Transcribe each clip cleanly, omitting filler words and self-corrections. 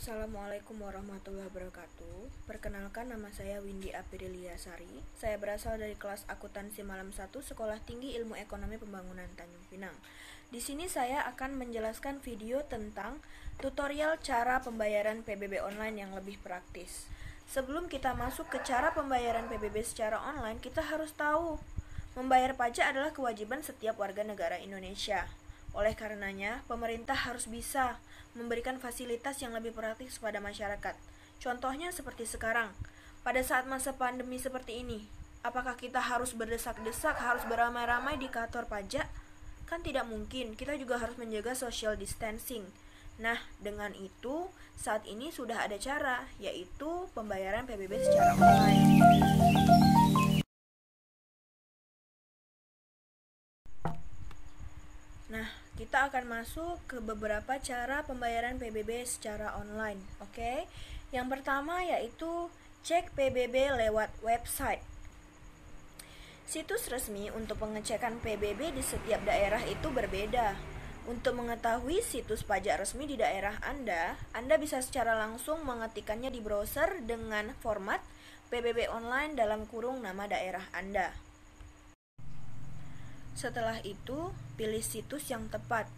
Assalamualaikum warahmatullahi wabarakatuh. Perkenalkan, nama saya Windy Aprilia Sari. Saya berasal dari kelas Akuntansi Malam 1 Sekolah Tinggi Ilmu Ekonomi Pembangunan Tanjung Pinang. Di sini saya akan menjelaskan video tentang tutorial cara pembayaran PBB online yang lebih praktis. Sebelum kita masuk ke cara pembayaran PBB secara online, kita harus tahu membayar pajak adalah kewajiban setiap warga negara Indonesia. Oleh karenanya, pemerintah harus bisa memberikan fasilitas yang lebih praktis kepada masyarakat. Contohnya seperti sekarang, pada saat masa pandemi seperti ini, apakah kita harus berdesak-desak, harus beramai-ramai di kantor pajak? Kan tidak mungkin, kita juga harus menjaga social distancing. Nah, dengan itu, saat ini sudah ada cara, yaitu pembayaran PBB secara online. Nah, kita akan masuk ke beberapa cara pembayaran PBB secara online. Oke. Yang pertama yaitu cek PBB lewat website. Situs resmi untuk pengecekan PBB di setiap daerah itu berbeda. Untuk mengetahui situs pajak resmi di daerah Anda bisa secara langsung mengetikkannya di browser dengan format PBB online dalam kurung nama daerah Anda. Setelah itu, pilih situs yang tepat.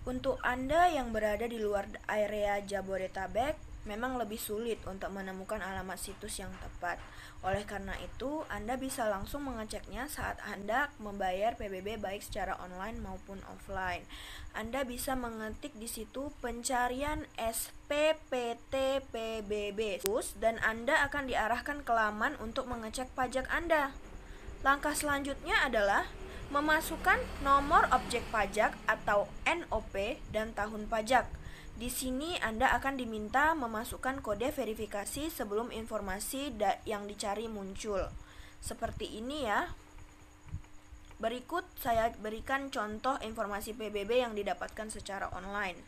Untuk Anda yang berada di luar area Jabodetabek, memang lebih sulit untuk menemukan alamat situs yang tepat. Oleh karena itu, Anda bisa langsung mengeceknya saat Anda membayar PBB baik secara online maupun offline. Anda bisa mengetik di situ pencarian SPPT PBB dan Anda akan diarahkan ke laman untuk mengecek pajak Anda. Langkah selanjutnya adalah memasukkan nomor objek pajak atau NOP dan tahun pajak. Di sini Anda akan diminta memasukkan kode verifikasi sebelum informasi yang dicari muncul. Seperti ini ya. Berikut saya berikan contoh informasi PBB yang didapatkan secara online.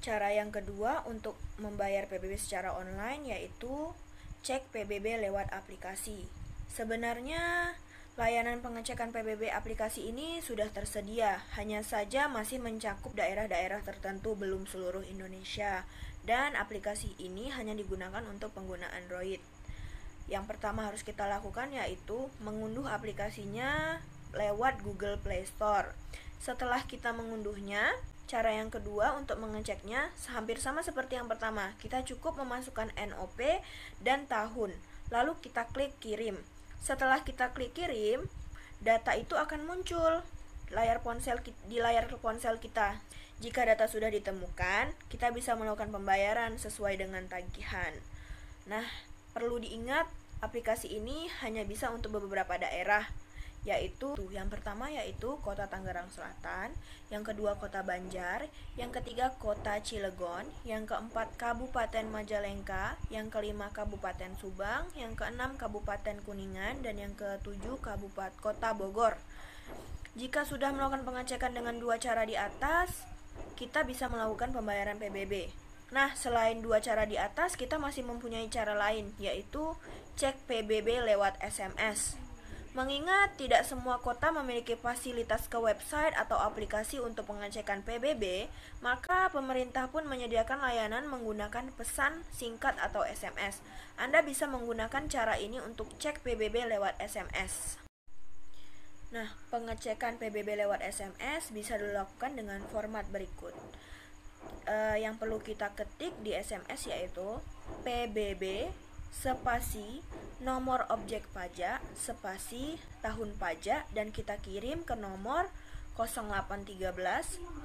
Cara yang kedua untuk membayar PBB secara online yaitu cek PBB lewat aplikasi. Sebenarnya layanan pengecekan PBB aplikasi ini sudah tersedia, hanya saja masih mencakup daerah-daerah tertentu, belum seluruh Indonesia. Dan aplikasi ini hanya digunakan untuk pengguna Android. Yang pertama harus kita lakukan yaitu mengunduh aplikasinya lewat Google Play Store. Setelah kita mengunduhnya, cara yang kedua untuk mengeceknya hampir sama seperti yang pertama. Kita cukup memasukkan NOP dan tahun. Lalu kita klik kirim. Setelah kita klik kirim, data itu akan muncul di layar ponsel kita. Jika data sudah ditemukan, kita bisa melakukan pembayaran sesuai dengan tagihan. Nah, perlu diingat, aplikasi ini hanya bisa untuk beberapa daerah, yaitu yang pertama yaitu Kota Tangerang Selatan, yang kedua Kota Banjar, yang ketiga Kota Cilegon, yang keempat Kabupaten Majalengka, yang kelima Kabupaten Subang, yang keenam Kabupaten Kuningan, dan yang ketujuh Kabupaten Kota Bogor. Jika sudah melakukan pengecekan dengan dua cara di atas, kita bisa melakukan pembayaran PBB. Nah, selain dua cara di atas, kita masih mempunyai cara lain, yaitu cek PBB lewat SMS. Mengingat tidak semua kota memiliki fasilitas ke website atau aplikasi untuk pengecekan PBB, maka pemerintah pun menyediakan layanan menggunakan pesan singkat atau SMS. Anda bisa menggunakan cara ini untuk cek PBB lewat SMS. Nah, pengecekan PBB lewat SMS bisa dilakukan dengan format berikut. Yang perlu kita ketik di SMS yaitu PBB spasi nomor objek pajak spasi tahun pajak dan kita kirim ke nomor 0813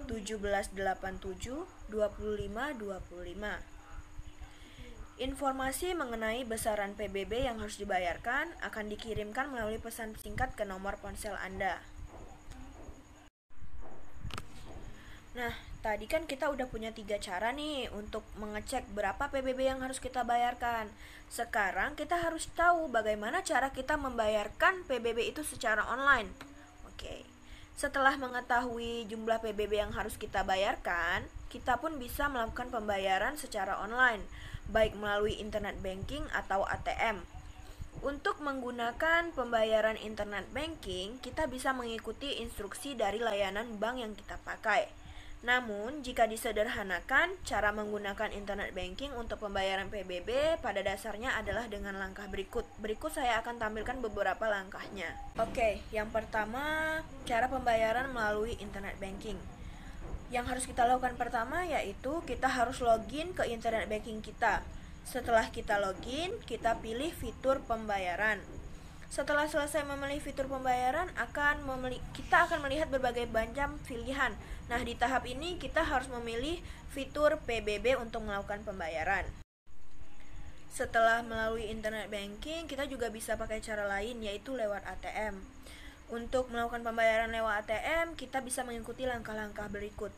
1787 2525. Informasi mengenai besaran PBB yang harus dibayarkan akan dikirimkan melalui pesan singkat ke nomor ponsel Anda. Nah, tadi kan kita udah punya 3 cara nih untuk mengecek berapa PBB yang harus kita bayarkan. Sekarang kita harus tahu bagaimana cara kita membayarkan PBB itu secara online. Oke. Setelah mengetahui jumlah PBB yang harus kita bayarkan, kita pun bisa melakukan pembayaran secara online, baik melalui internet banking atau ATM. Untuk menggunakan pembayaran internet banking, kita bisa mengikuti instruksi dari layanan bank yang kita pakai. Namun, jika disederhanakan, cara menggunakan internet banking untuk pembayaran PBB pada dasarnya adalah dengan langkah berikut. Berikut saya akan tampilkan beberapa langkahnya. Oke, yang pertama, cara pembayaran melalui internet banking. Yang harus kita lakukan pertama yaitu kita harus login ke internet banking kita. Setelah kita login, kita pilih fitur pembayaran. Setelah selesai memilih fitur pembayaran, kita akan melihat berbagai macam pilihan. Nah, di tahap ini kita harus memilih fitur PBB untuk melakukan pembayaran. Setelah melalui internet banking, kita juga bisa pakai cara lain, yaitu lewat ATM. Untuk melakukan pembayaran lewat ATM, kita bisa mengikuti langkah-langkah berikut.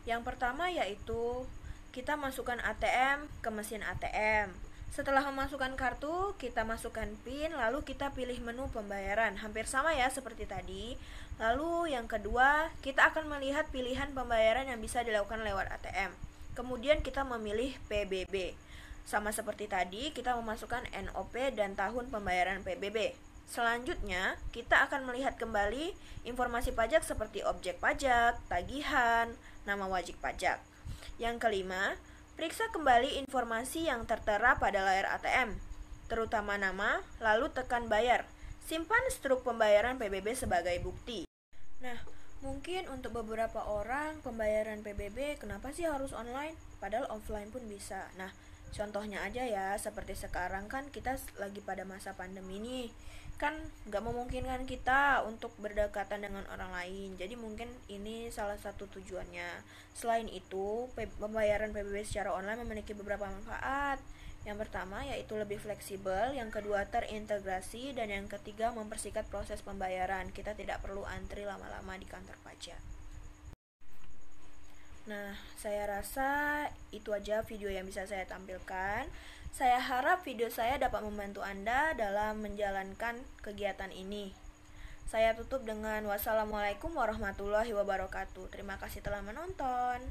Yang pertama yaitu kita masukkan ATM ke mesin ATM. Setelah memasukkan kartu, kita masukkan PIN, lalu kita pilih menu pembayaran. Hampir sama ya seperti tadi. Lalu yang kedua, kita akan melihat pilihan pembayaran yang bisa dilakukan lewat ATM. Kemudian kita memilih PBB. Sama seperti tadi, kita memasukkan NOP dan tahun pembayaran PBB. Selanjutnya, kita akan melihat kembali informasi pajak seperti objek pajak, tagihan, nama wajib pajak. Yang kelima, periksa kembali informasi yang tertera pada layar ATM, terutama nama, lalu tekan bayar. Simpan struk pembayaran PBB sebagai bukti. Nah, mungkin untuk beberapa orang pembayaran PBB kenapa sih harus online? Padahal offline pun bisa. Nah, contohnya aja ya, seperti sekarang kan kita lagi pada masa pandemi nih. Kan gak memungkinkan kita untuk berdekatan dengan orang lain. Jadi mungkin ini salah satu tujuannya. Selain itu, pembayaran PBB secara online memiliki beberapa manfaat. Yang pertama yaitu lebih fleksibel, yang kedua terintegrasi, dan yang ketiga mempersingkat proses pembayaran. Kita tidak perlu antri lama-lama di kantor pajak. Nah, saya rasa itu aja video yang bisa saya tampilkan. Saya harap video saya dapat membantu Anda dalam menjalankan kegiatan ini. Saya tutup dengan wassalamualaikum warahmatullahi wabarakatuh. Terima kasih telah menonton.